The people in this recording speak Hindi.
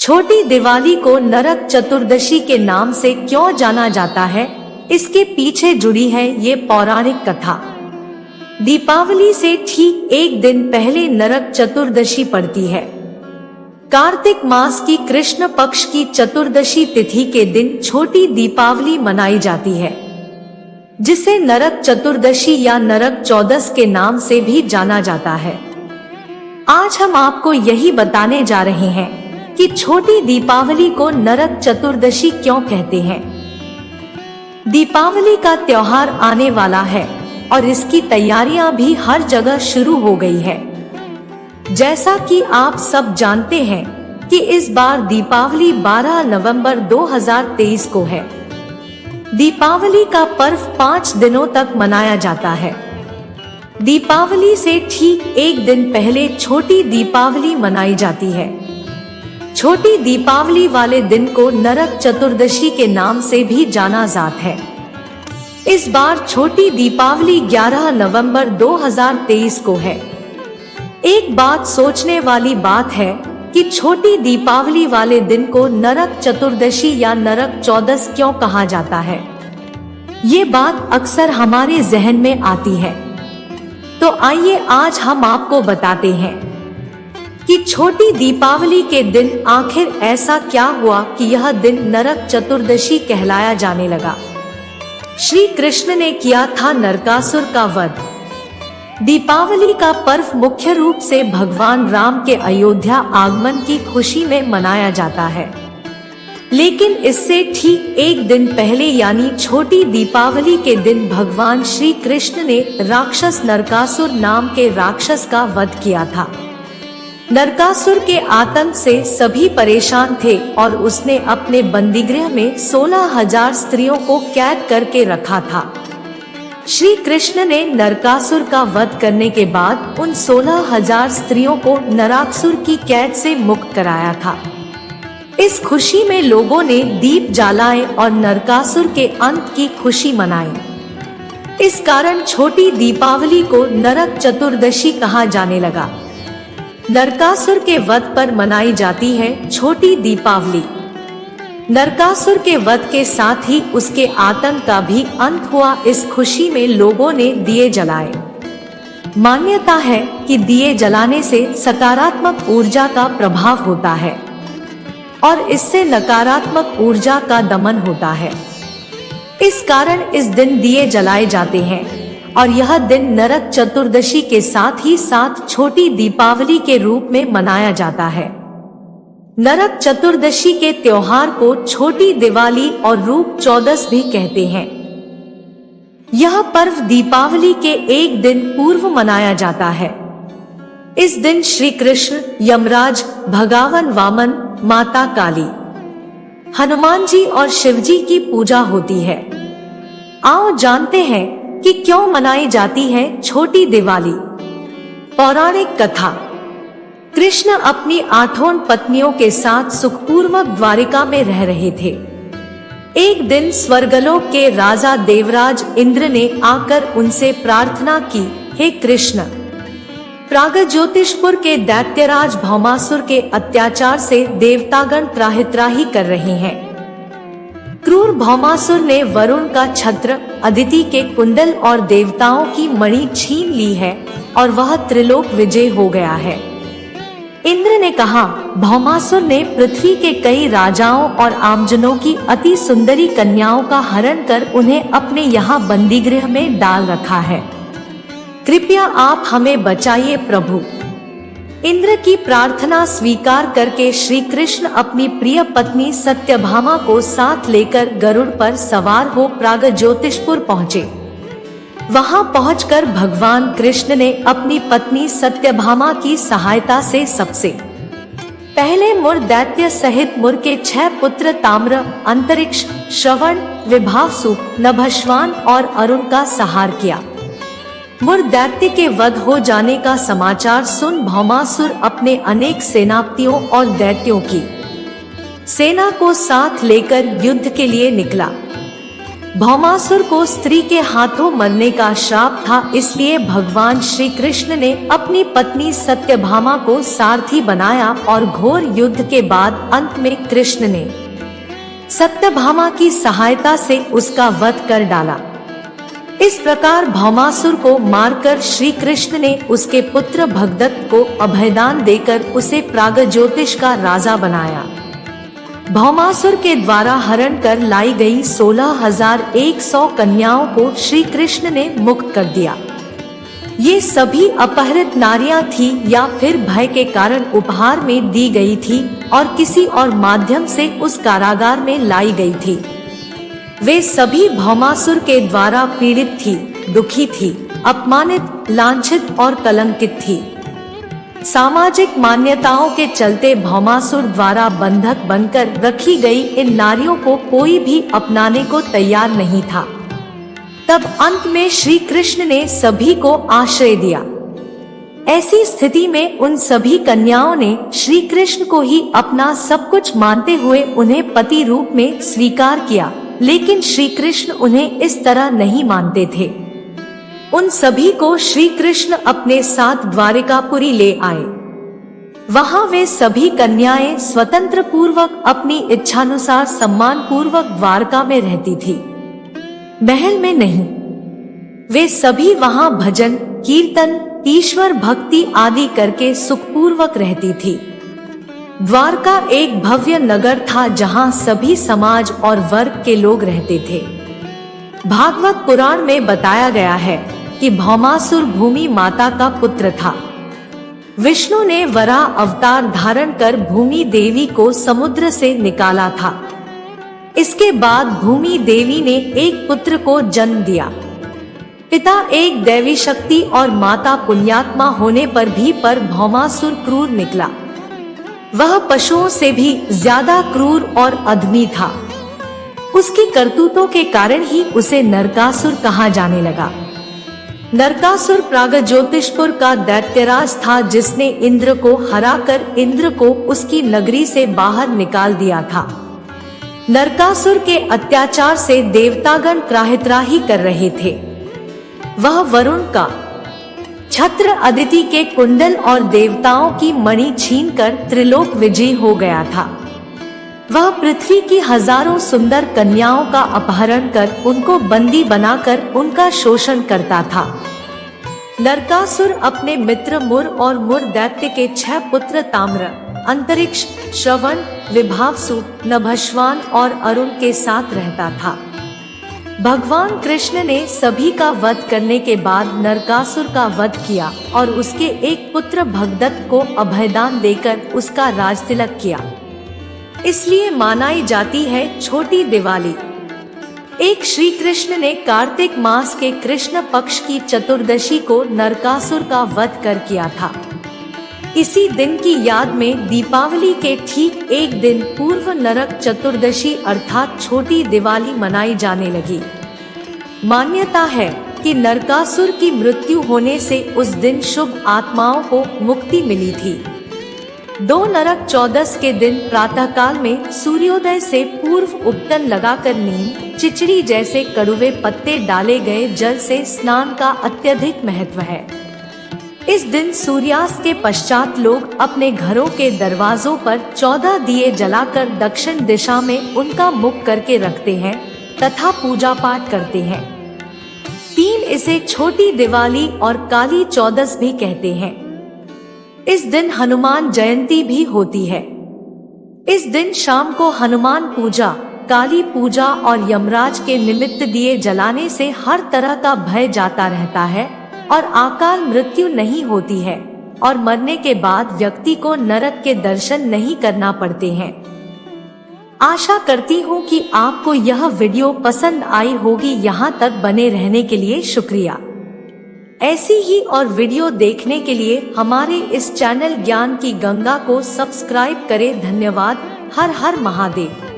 छोटी दिवाली को नरक चतुर्दशी के नाम से क्यों जाना जाता है, इसके पीछे जुड़ी है ये पौराणिक कथा। दीपावली से ठीक एक दिन पहले नरक चतुर्दशी पड़ती है। कार्तिक मास की कृष्ण पक्ष की चतुर्दशी तिथि के दिन छोटी दीपावली मनाई जाती है, जिसे नरक चतुर्दशी या नरक चौदस के नाम से भी जाना जाता है। आज हम आपको यही बताने जा रहे हैं कि छोटी दीपावली को नरक चतुर्दशी क्यों कहते हैं। दीपावली का त्योहार आने वाला है और इसकी तैयारियां भी हर जगह शुरू हो गई है। जैसा कि आप सब जानते हैं कि इस बार दीपावली 12 नवंबर 2023 को है। दीपावली का पर्व 5 दिनों तक मनाया जाता है। दीपावली से ठीक एक दिन पहले छोटी दीपावली मनाई जाती है। छोटी दीपावली वाले दिन को नरक चतुर्दशी के नाम से भी जाना जाता है। इस बार छोटी दीपावली 11 नवंबर 2023 को है। एक बात सोचने वाली बात है कि छोटी दीपावली वाले दिन को नरक चतुर्दशी या नरक चौदस क्यों कहा जाता है। ये बात अक्सर हमारे जहन में आती है, तो आइए आज हम आपको बताते हैं कि छोटी दीपावली के दिन आखिर ऐसा क्या हुआ कि यह दिन नरक चतुर्दशी कहलाया जाने लगा। श्री कृष्ण ने किया था नरकासुर का वध। दीपावली का पर्व मुख्य रूप से भगवान राम के अयोध्या आगमन की खुशी में मनाया जाता है, लेकिन इससे ठीक एक दिन पहले यानी छोटी दीपावली के दिन भगवान श्री कृष्ण ने राक्षस नरकासुर नाम के राक्षस का वध किया था। नरकासुर के आतंक से सभी परेशान थे और उसने अपने बंदीगृह में 16,000 स्त्रियों को कैद करके रखा था। श्री कृष्ण ने नरकासुर का वध करने के बाद उन 16,000 स्त्रियों को नराकासुर की कैद से मुक्त कराया था। इस खुशी में लोगों ने दीप जलाए और नरकासुर के अंत की खुशी मनाई। इस कारण छोटी दीपावली को नरक चतुर्दशी कहा जाने लगा। नरकासुर के वध पर मनाई जाती है छोटी दीपावली। नरकासुर के वध के साथ ही उसके आतंक का भी अंत हुआ। इस खुशी में लोगों ने दिए जलाए। मान्यता है कि दिए जलाने से सकारात्मक ऊर्जा का प्रभाव होता है और इससे नकारात्मक ऊर्जा का दमन होता है। इस कारण इस दिन दिए जलाए जाते हैं और यह दिन नरक चतुर्दशी के साथ ही साथ छोटी दीपावली के रूप में मनाया जाता है। नरक चतुर्दशी के त्योहार को छोटी दिवाली और रूप चौदस भी कहते हैं। यह पर्व दीपावली के एक दिन पूर्व मनाया जाता है। इस दिन श्री कृष्ण, यमराज, भगवान वामन, माता काली, हनुमान जी और शिव जी की पूजा होती है। आओ जानते हैं कि क्यों मनाई जाती है छोटी दिवाली। पौराणिक कथा। कृष्ण अपनी 8 पत्नियों के साथ सुखपूर्वक द्वारिका में रह रहे थे। एक दिन स्वर्गलोक के राजा देवराज इंद्र ने आकर उनसे प्रार्थना की, हे कृष्ण, प्रागज्योतिषपुर के दैत्यराज भौमासुर के अत्याचार से देवतागण त्राहि कर रहे हैं। क्रूर भौमासुर ने वरुण का छत्र, अदिति के कुंडल और देवताओं की मणि छीन ली है और वह त्रिलोक विजय हो गया है। इंद्र ने कहा, भौमासुर ने पृथ्वी के कई राजाओं और आमजनों की अति सुंदरी कन्याओं का हरण कर उन्हें अपने यहाँ बंदीगृह में डाल रखा है। कृपया आप हमें बचाइए प्रभु। इंद्र की प्रार्थना स्वीकार करके श्री कृष्ण अपनी प्रिय पत्नी सत्यभामा को साथ लेकर गरुड़ पर सवार हो प्रागज्योतिषपुर पहुँचे। वहां पहुंचकर भगवान कृष्ण ने अपनी पत्नी सत्यभामा की सहायता से सबसे पहले मुर दैत्य सहित मुर के 6 पुत्र ताम्र, अंतरिक्ष, श्रवण, विभावसु, नभस्वान और अरुण का संहार किया। मुर दैत्य के वध हो जाने का समाचार सुन भौमासुर अपने अनेक सेनापतियों और दैत्यों की सेना को साथ लेकर युद्ध के लिए निकला। भौमासुर को स्त्री के हाथों मरने का श्राप था, इसलिए भगवान श्री कृष्ण ने अपनी पत्नी सत्यभामा को सारथी बनाया और घोर युद्ध के बाद अंत में कृष्ण ने सत्यभामा की सहायता से उसका वध कर डाला। इस प्रकार भौमासुर को मारकर श्री कृष्ण ने उसके पुत्र भगदत्त को अभयदान देकर उसे प्रागज्योतिष का राजा बनाया। भौमासुर के द्वारा हरण कर लाई गई 16,100 कन्याओं को श्री कृष्ण ने मुक्त कर दिया। ये सभी अपहृत नारियां थी या फिर भय के कारण उपहार में दी गई थी और किसी और माध्यम से उस कारागार में लाई गई थी। वे सभी भौमासुर के द्वारा पीड़ित थी, दुखी थी, अपमानित, लांछित और कलंकित थी। सामाजिक मान्यताओं के चलते भौमासुर द्वारा बंधक बनकर रखी गई इन नारियों को कोई भी अपनाने को तैयार नहीं था। तब अंत में श्री कृष्ण ने सभी को आश्रय दिया। ऐसी स्थिति में उन सभी कन्याओं ने श्री कृष्ण को ही अपना सब कुछ मानते हुए उन्हें पति रूप में स्वीकार किया, लेकिन श्री कृष्ण उन्हें इस तरह नहीं मानते थे। उन सभी को श्री कृष्ण अपने साथ द्वारिकापुरी ले आए। वहां वे सभी कन्याएं स्वतंत्र पूर्वक अपनी इच्छानुसार सम्मान पूर्वक द्वारका में रहती थी, महल में नहीं। वे सभी वहां भजन, कीर्तन, ईश्वर भक्ति आदि करके सुखपूर्वक रहती थी। द्वारका एक भव्य नगर था जहां सभी समाज और वर्ग के लोग रहते थे। भागवत पुराण में बताया गया है कि भौमासुर भूमि माता का पुत्र था। विष्णु ने वराह अवतार धारण कर भूमि देवी को समुद्र से निकाला था। इसके बाद भूमि देवी ने एक पुत्र को जन्म दिया। पिता एक दैवी शक्ति और माता पुण्यात्मा होने पर भी पर भौमासुर क्रूर निकला। वह पशुओं से भी ज्यादा क्रूर और अधमी था। उसकी करतूतों के कारण ही उसे नरकासुर कहा जाने लगा। नरकासुर प्रागज्योतिषपुर का दैत्यराज था, जिसने इंद्र को हराकर इंद्र को उसकी नगरी से बाहर निकाल दिया था। नरकासुर के अत्याचार से देवतागण त्राहि कर रहे थे। वह वरुण का छत्र, अदिति के कुंडल और देवताओं की मणि छीनकर त्रिलोक विजयी हो गया था। वह पृथ्वी की हजारों सुंदर कन्याओं का अपहरण कर उनको बंदी बनाकर उनका शोषण करता था। नरकासुर अपने मित्र मुर और मुर दैत्य के 6 पुत्र ताम्र, अंतरिक्ष, श्रवण, विभावसु, नभस्वान और अरुण के साथ रहता था। भगवान कृष्ण ने सभी का वध करने के बाद नरकासुर का वध किया और उसके एक पुत्र भगदत्त को अभयदान देकर उसका राजतिलक किया। इसलिए मनाई जाती है छोटी दिवाली। एक श्री कृष्ण ने कार्तिक मास के कृष्ण पक्ष की चतुर्दशी को नरकासुर का वध कर किया था। इसी दिन की याद में दीपावली के ठीक एक दिन पूर्व नरक चतुर्दशी अर्थात छोटी दिवाली मनाई जाने लगी। मान्यता है कि नरकासुर की मृत्यु होने से उस दिन शुभ आत्माओं को मुक्ति मिली थी। 2 नरक चौदस के दिन प्रातःकाल में सूर्योदय से पूर्व उपटन लगाकर नीम, चिचड़ी जैसे कड़वे पत्ते डाले गए जल से स्नान का अत्यधिक महत्व है। इस दिन सूर्यास्त के पश्चात लोग अपने घरों के दरवाजों पर 14 दिए जलाकर दक्षिण दिशा में उनका मुख करके रखते हैं तथा पूजा पाठ करते हैं। 3 इसे छोटी दिवाली और काली चौदस भी कहते हैं। इस दिन हनुमान जयंती भी होती है। इस दिन शाम को हनुमान पूजा, काली पूजा और यमराज के निमित्त दिए जलाने से हर तरह का भय जाता रहता है और अकाल मृत्यु नहीं होती है और मरने के बाद व्यक्ति को नरक के दर्शन नहीं करना पड़ते हैं। आशा करती हूँ कि आपको यह वीडियो पसंद आई होगी। यहाँ तक बने रहने के लिए शुक्रिया। ऐसी ही और वीडियो देखने के लिए हमारे इस चैनल ज्ञान की गंगा को सब्सक्राइब करें। धन्यवाद। हर हर महादेव।